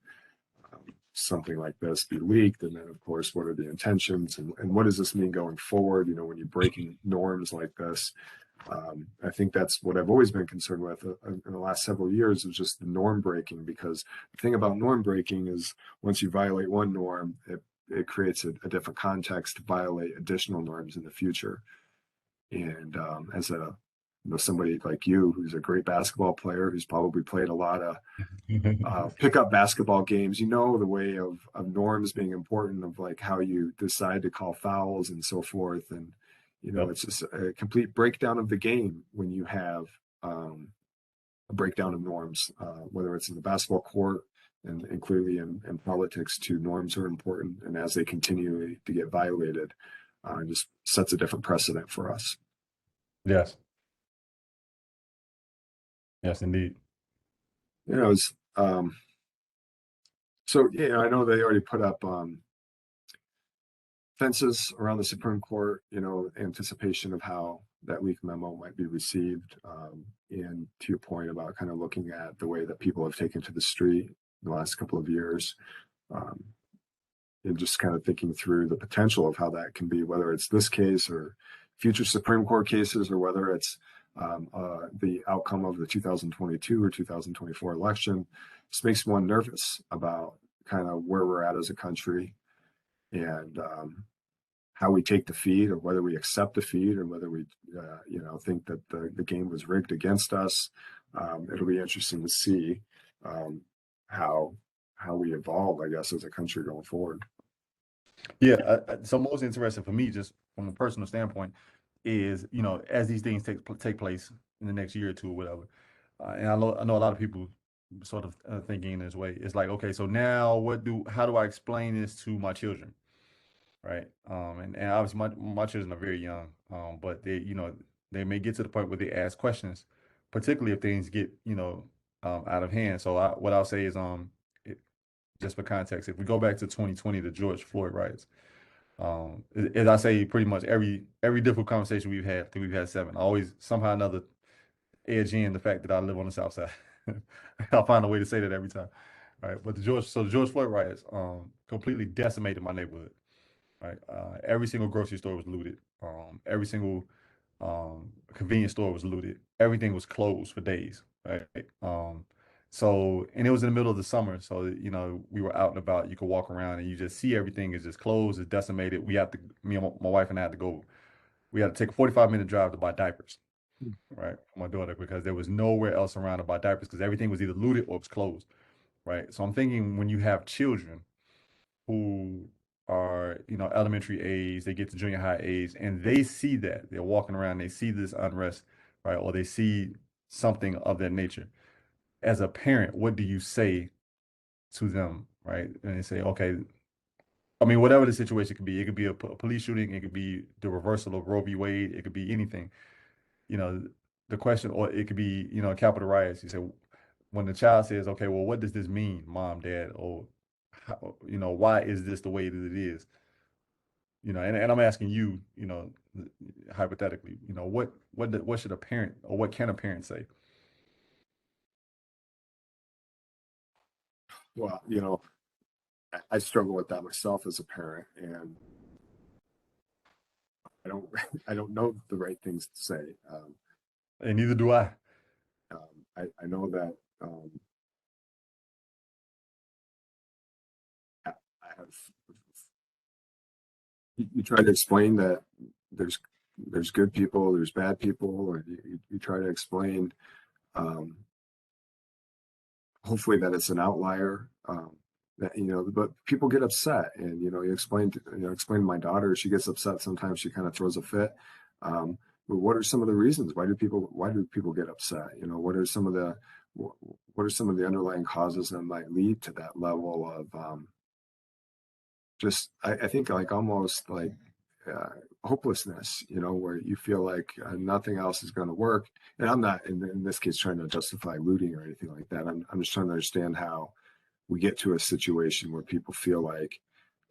something like this be leaked. And then, of course, what are the intentions and what does this mean going forward? When you're breaking norms like this, I think that's what I've always been concerned with in the last several years, is just the norm breaking. Because the thing about norm breaking is once you violate one norm, it creates a different context to violate additional norms in the future. And as somebody like you, who's a great basketball player, who's probably played a lot of pickup basketball games, the way of norms being important, of like how you decide to call fouls and so forth. And, it's just a complete breakdown of the game when you have a breakdown of norms, whether it's in the basketball court and clearly in politics too. Norms are important. And as they continue to get violated, just sets a different precedent for us. Yes. Yes, indeed. So I know they already put up fences around the Supreme Court, anticipation of how that leak memo might be received. And to your point about kind of looking at the way that people have taken to the street in the last couple of years, and just kind of thinking through the potential of how that can be, whether it's this case or future Supreme Court cases, or whether it's the outcome of the 2022 or 2024 election. This makes one nervous about kind of where we're at as a country, and how we take defeat, or whether we accept defeat, or whether we think that the game was rigged against us. It'll be interesting to see how we evolve, I guess, as a country going forward. Yeah. So most interesting for me, just from a personal standpoint, is as these things take place in the next year or two or whatever, and I know a lot of people sort of thinking in this way. It's like, okay, so now how do I explain this to my children, right? And obviously my children are very young, but they may get to the point where they ask questions, particularly if things get out of hand. So what I'll say is just for context, if we go back to 2020, the George Floyd riots. As I say, pretty much every difficult conversation we've had, I think we've had 7, I always somehow or another edge in the fact that I live on the South Side. I'll find a way to say that every time. Right. But the George Floyd riots completely decimated my neighborhood. Right. Every single grocery store was looted. Every single convenience store was looted. Everything was closed for days. Right. So, and it was in the middle of the summer. So, you know, we were out and about. You could walk around and you just see everything is just closed, it's decimated. We had to, me and my wife and I had to go, we had to take a 45-minute drive to buy diapers, right, for my daughter, because there was nowhere else around to buy diapers because everything was either looted or it was closed, right? So I'm thinking when you have children who are, you know, elementary age, they get to junior high age, and they see that, they're walking around, they see this unrest, right, or they see something of that nature. As a parent, what do you say to them, right? And they say, okay, I mean, whatever the situation could be, it could be a police shooting, it could be the reversal of Roe v. Wade, it could be anything. You know, the question, or it could be, you know, Capitol riots. You say, when the child says, okay, well, what does this mean, mom, dad, or how, you know, why is this the way that it is? You know, and I'm asking you, you know, hypothetically, you know, what should a parent, or what can a parent say? Well, you know, I struggle with that myself as a parent, and I don't I don't know the right things to say. And neither do I. I know that I have. You try to explain that there's there's good people, there's bad people, or you try to explain, um, hopefully that it's an outlier. That you know, but people get upset, and you know, explain to my daughter. She gets upset sometimes. She kind of throws a fit. But what are some of the reasons? Why do people get upset? You know, what are some of the underlying causes that might lead to that level of just I think like almost like uh, hopelessness, you know, where you feel like nothing else is going to work. And I'm not in this case trying to justify looting or anything like that. I'm just trying to understand how we get to a situation where people feel like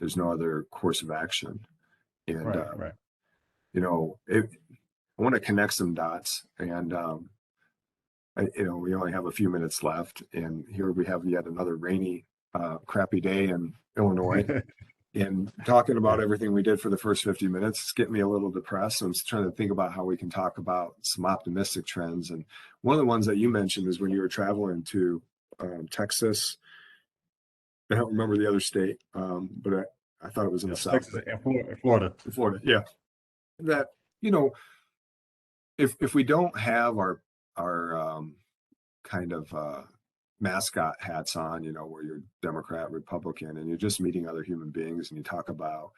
there's no other course of action. And Right, right. you know, I want to connect some dots. And you know, we only have a few minutes left, and here we have yet another rainy, crappy day in Illinois. And talking Yeah. about everything we did for the first 50 minutes, it's getting me a little depressed. So I'm just trying to think about how we can talk about some optimistic trends. And one of the ones that you mentioned is when you were traveling to Texas. I don't remember the other state, but I thought it was in the Yes, South, Texas but and Florida. Florida. Yeah. That, you know, if we don't have our kind of mascot hats on, you know, where you're Democrat, Republican, and you're just meeting other human beings and you talk about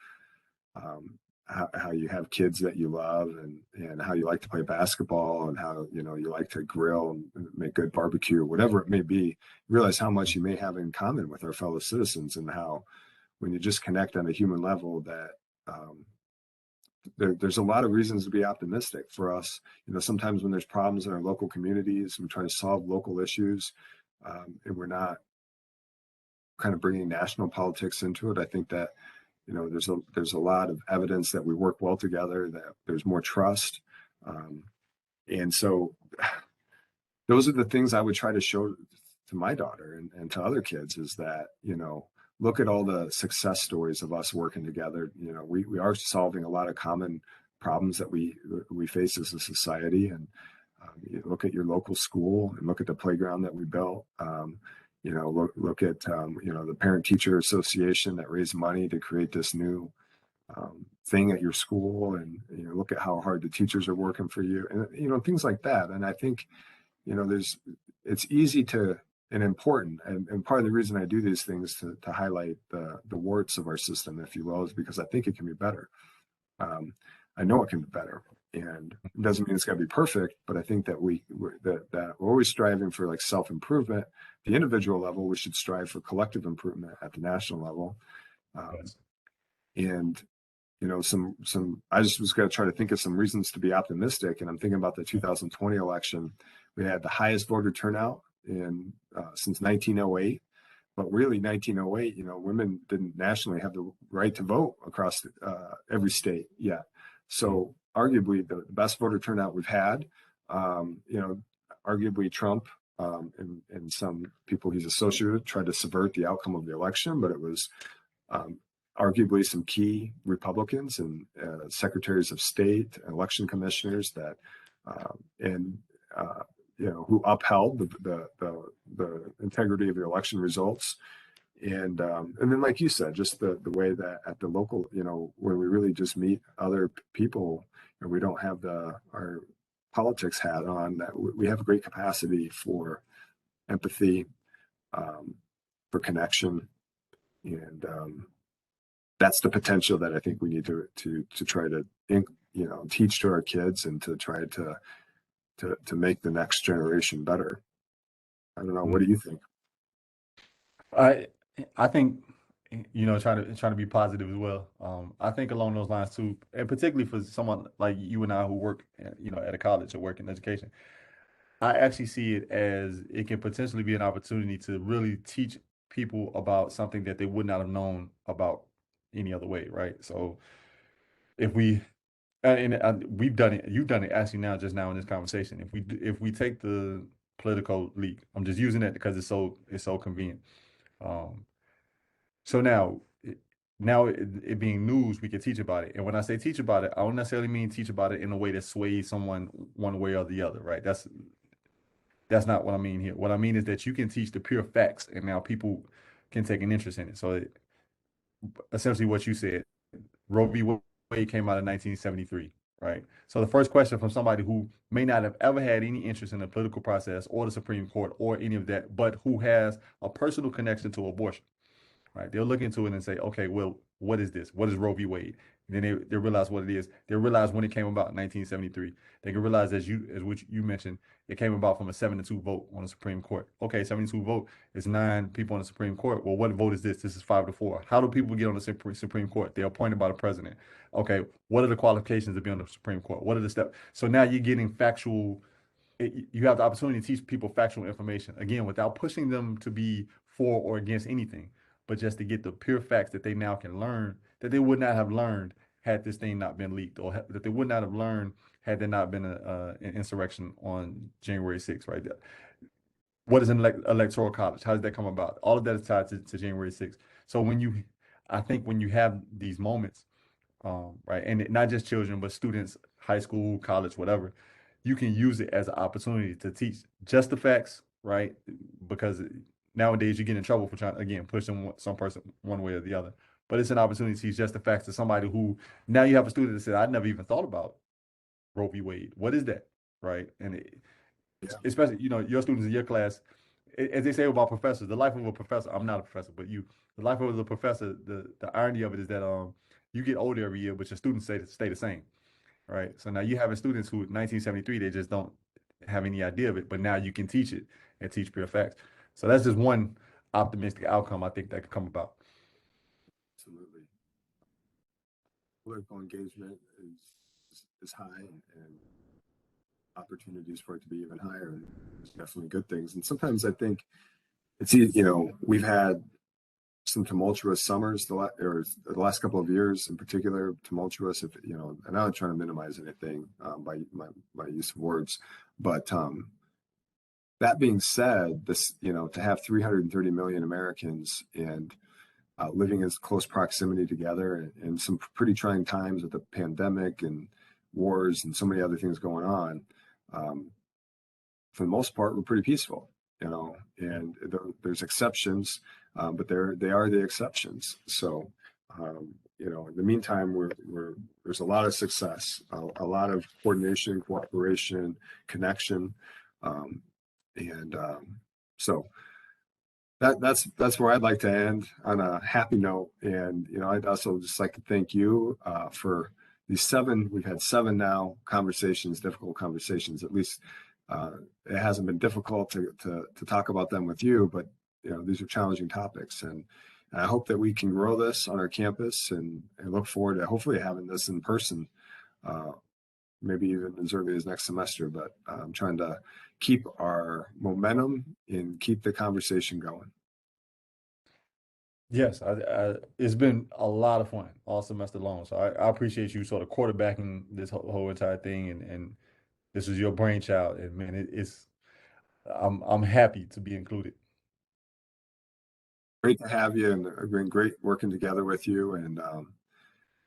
um, how you have kids that you love and how you like to play basketball and how, you know, you like to grill and make good barbecue, whatever it may be, realize how much you may have in common with our fellow citizens and how when you just connect on a human level that um, there's a lot of reasons to be optimistic for us. You know, sometimes when there's problems in our local communities, we're trying to solve local issues, and we're not kind of bringing national politics into it. I think that you know there's a lot of evidence that we work well together, that there's more trust, um, and so those are the things I would try to show to my daughter and to other kids is that you know look at all the success stories of us working together. You know, we are solving a lot of common problems that we face as a society, and you look at your local school and look at the playground that we built. You know, look at you know the parent teacher association that raised money to create this new thing at your school, and you know look at how hard the teachers are working for you, and you know things like that. And I think you know it's easy to and important, and part of the reason I do these things to highlight the warts of our system, if you will, is because I think it can be better. Um, I know it can be better, and it doesn't mean it's got to be perfect. But I think that that we're always striving for like self improvement. The individual level, we should strive for collective improvement at the national level. Um, Yes. and you know, I just was going to try to think of some reasons to be optimistic. And I'm thinking about the 2020 election. We had the highest voter turnout in since 1908. But really, 1908, you know, women didn't nationally have the right to vote across every state yet. So arguably the best voter turnout we've had. You know, arguably Trump and some people he's associated with tried to subvert the outcome of the election, but it was um, arguably some key Republicans and secretaries of state, election commissioners that and who upheld the integrity of the election results. And then, like you said, just the way that at the local, where we really just meet other people and we don't have our politics hat on, that we have a great capacity for empathy, for connection, and that's the potential that I think we need to try to teach to our kids and to try to make the next generation better. I don't know. What do you think? I I think trying to be positive as well. I think along those lines too, and particularly for someone like you and I who work at a college or work in education, I actually see it as it can potentially be an opportunity to really teach people about something that they would not have known about any other way, right? So if we we've done it, you've done it actually now just now in this conversation. If we take the political leak, I'm just using it because it's so convenient. Um, so now it being news, we can teach about it. And when I say teach about it, I don't necessarily mean teach about it in a way that sways someone one way or the other, right? That's not what I mean here. What I mean is that you can teach the pure facts, and now people can take an interest in it. So essentially, what you said, Roe v. Wade came out in 1973, right? So the first question from somebody who may not have ever had any interest in the political process or the Supreme Court or any of that, but who has a personal connection to abortion, right? They'll look into it and say, okay, well, what is this? What is Roe v. Wade? And then they realize what it is. They realize when it came about in 1973. They can realize as which you mentioned, it came about from a 7-2 vote on the Supreme Court. Okay, 7-2 vote is 9 people on the Supreme Court. Well, what vote is this? This is 5-4. How do people get on the Supreme Court? They're appointed by the president. Okay, what are the qualifications to be on the Supreme Court? What are the steps? So now you're getting factual. You have the opportunity to teach people factual information again without pushing them to be for or against anything, but just to get the pure facts that they now can learn that they would not have learned had this thing not been leaked, or that they would not have learned had there not been an insurrection on January 6th, right? What is an electoral college? How does that come about? All of that is tied to January 6th. So I think when you have these moments, right, and not just children, but students, high school, college, whatever, you can use it as an opportunity to teach just the facts, right? Because nowadays you get in trouble for trying, again, pushing some person one way or the other. But it's an opportunity to teach just the facts to somebody who, now you have a student that said, I never even thought about Roe v. Wade. What is that? Right. And Yeah. especially, your students in your class, as they say about professors, the life of a professor, I'm not a professor, but the life of the professor, the irony of it is that you get older every year, but your students stay the same. Right. So now you having students who 1973, they just don't have any idea of it, but now you can teach it and teach pure facts. So that's just one optimistic outcome I think that could come about. Absolutely. Political engagement is high, and opportunities for it to be even higher. And there's definitely good things. And sometimes I think we've had some tumultuous summers or the last couple of years in particular, tumultuous. If and I'm not trying to minimize anything by my use of words, but that being said, this to have 330 million Americans and living in close proximity together in some pretty trying times with the pandemic and wars and so many other things going on. For the most part, we're pretty peaceful, and there's exceptions, but they are the exceptions. So, in the meantime, there's a lot of success, a lot of coordination, cooperation, connection, and so that's where I'd like to end on a happy note. And I'd also just like to thank you for these 7. We've had 7 now conversations, difficult conversations. At least it hasn't been difficult to talk about them with you, but these are challenging topics, and I hope that we can grow this on our campus and look forward to hopefully having this in person, maybe even as early as next semester. But I'm trying to keep our momentum and keep the conversation going. Yes, it's been a lot of fun all semester long. So I appreciate you sort of quarterbacking this whole entire thing, and this was your brainchild, and man, I'm happy to be included. Great to have you, and it's been great working together with you. And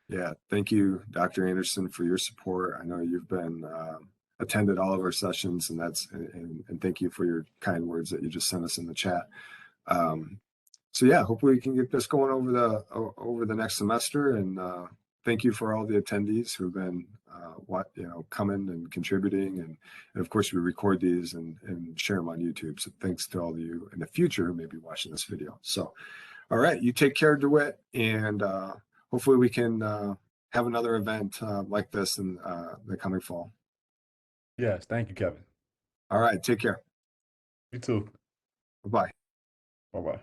yeah, thank you, Dr. Anderson, for your support. I know you've been attended all of our sessions, and and thank you for your kind words that you just sent us in the chat. So yeah, hopefully we can get this going over the next semester, and thank you for all the attendees who've been coming and contributing, and of course we record these and share them on YouTube. So thanks to all of you in the future who may be watching this video. So all right, you take care, Dewitt, and hopefully we can have another event like this in the coming fall. Yes, thank you, Kevin. All right, take care. You too. Bye-bye. Bye-bye.